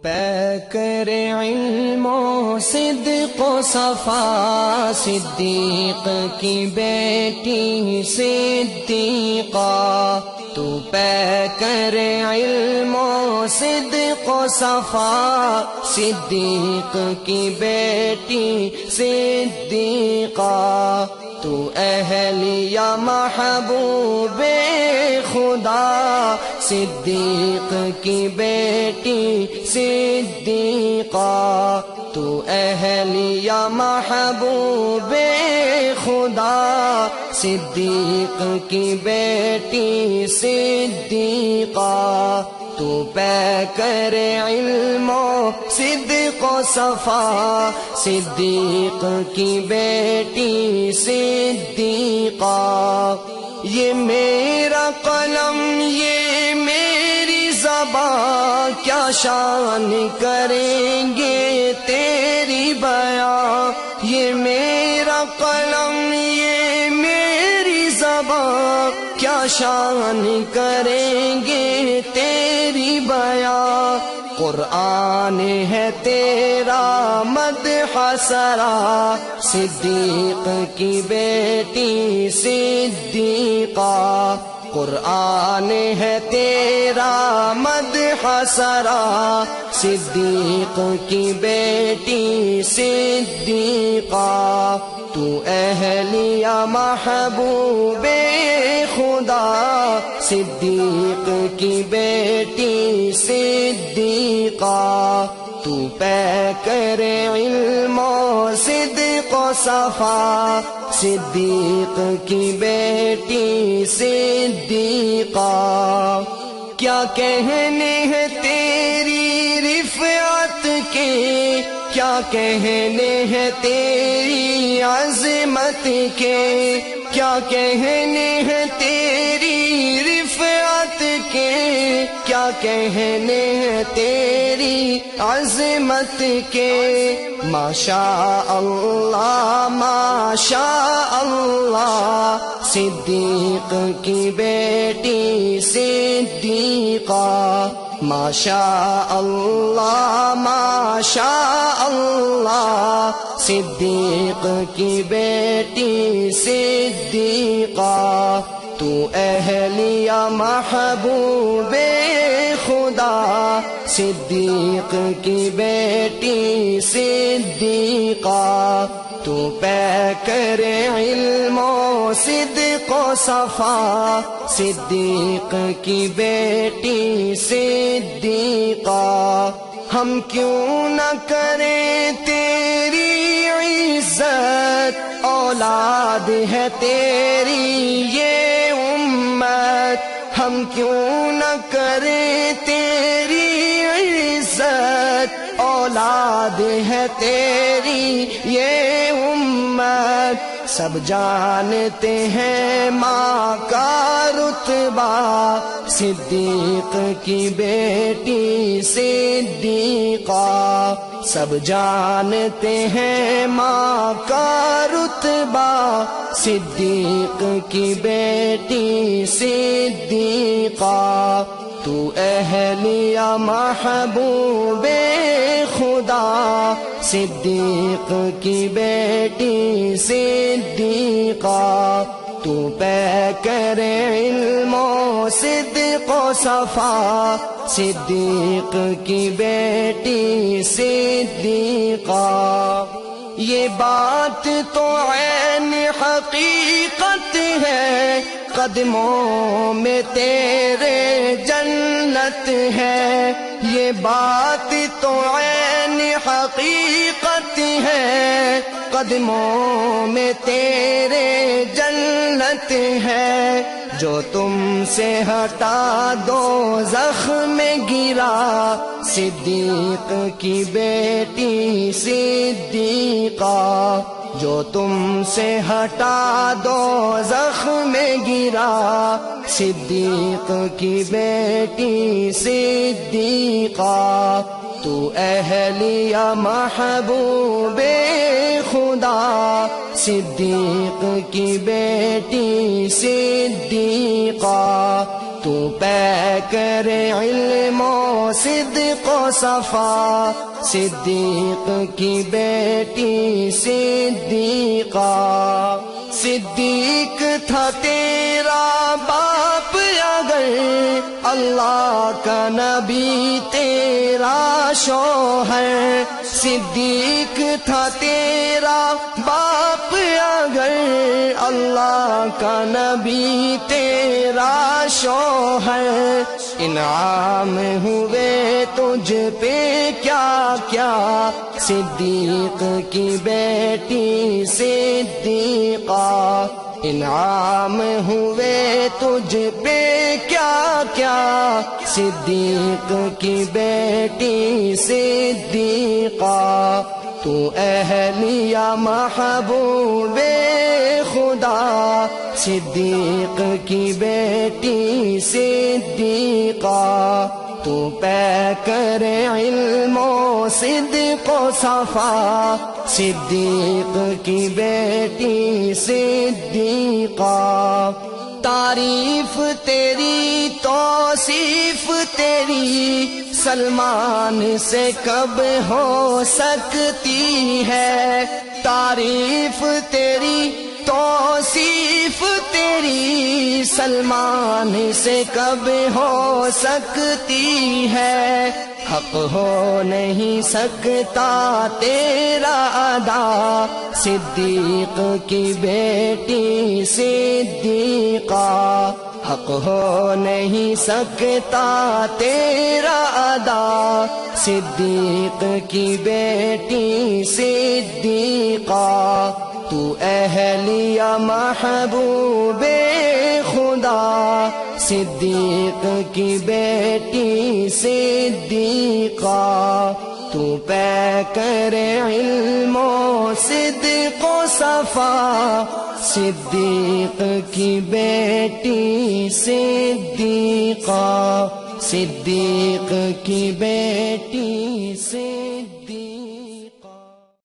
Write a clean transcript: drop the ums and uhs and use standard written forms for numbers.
پیکر علم و صدق و صفا، صدیق کی بیٹی صدیقہ، تو پیکر علم و صدق و صفا، صدیق کی بیٹی صدیقہ، تو اہلیہ محبوب خدا، صدیق کی بیٹی صدیقہ، تو اہلیہ محبوب خدا، صدیق کی بیٹی صدیقہ، تو پیکر علم و صدق و صفا، صدیق کی بیٹی صدیقہ، یہ میرا قلم یہ میری زبان، کیا شان کریں گے تیری بیان، یہ میرا قلم یہ میری زبان، کیا شان کریں گے تیری بیان، قرآن ہے تیرا مدح سرا، صدیق کی بیٹی صدیقہ، قرآن ہے تیرا مدح سرا، صدیق کی بیٹی صدیقہ، تو اہلیہ محبوب خدا، صدیق کی بیٹی صدیقہ، تو پیکر علم و صدق و صفا، صدیق کی بیٹی صدیقہ، کیا کہنے ہیں تیری رفعت کے، کیا کہنے ہیں تیری عظمت کے، کیا کہنے ہیں تیری رفعت کے، کیا کہنے ہیں تیری عظمت کے، ماشاء اللہ ماشاء اللہ، صدیق کی بیٹی صدیقہ، ماشاء اللہ ماشاء اللہ، صدیق کی بیٹی صدیقہ، تو اہلیہ محبوب خدا، صدیق کی بیٹی صدیقہ، تو پیکر علم و صدق و صفا، صدیق کی بیٹی صدیقہ، ہم کیوں نہ کریں تیری عزت، اولاد ہے تیری یہ امت، ہم کیوں نہ کریں تیری عزت، اولاد ہے تیری یہ امت، سب جانتے ہیں ماں کا رتبہ، صدیق کی بیٹی صدیقہ، سب جانتے ہیں ماں کا رتبہ، صدیق کی بیٹی صدیقہ، تو اہلیہ محبوب خدا، صدیق کی بیٹی صدیقہ، تو پیکر علم و صدق و صفا، صدیق کی بیٹی صدیقہ، یہ بات تو عین حقیقت ہے، قدموں میں تیرے جنت ہے، یہ بات تو عین حقیقت ہے، قدموں میں تیرے جنت ہے، جو تم سے ہٹا دوزخ میں گرا، صدیق کی بیٹی صدیقہ، جو تم سے ہٹا دوزخ میں گرا، صدیق کی بیٹی صدیقہ، تو اہلیہ محبوب خدا، صدیق کی بیٹی صدیقہ، تو پیکر علم و صدق و صفا صدیق کی بیٹی صدیقہ صدیق تھا تیرا باپ اگر اللہ کا نبی تیرا شوہر صدیق تھا تیرا باپ اگر اللہ کا نبی تیرا شوہر انعام ہوئے تجھ پہ کیا کیا صدیق کی بیٹی صدیقہ انعام ہوئے تجھ پہ کیا کیا صدیق کی بیٹی صدیقہ تو اہلیہ محبوب خدا صدیق کی بیٹی صدیقہ تو پیکر علم و صدق و صفا صدیق کی بیٹی صدیقہ تعریف تیری توصیف تیری سلمان سے کب ہو سکتی ہے تعریف تیری توصیف تیری سلمان سے کب ہو سکتی ہے حق ہو نہیں سکتا تیرا ادا صدیق کی بیٹی صدیقہ حق ہو نہیں سکتا تیرا ادا صدیق کی بیٹی صدیقہ تو اہلیہ محبوب خدا صدیق کی بیٹی صدیقہ تو پیکر علم و صدق و صفا صدیق کی بیٹی صدیقہ صدیق کی بیٹی صدیقہ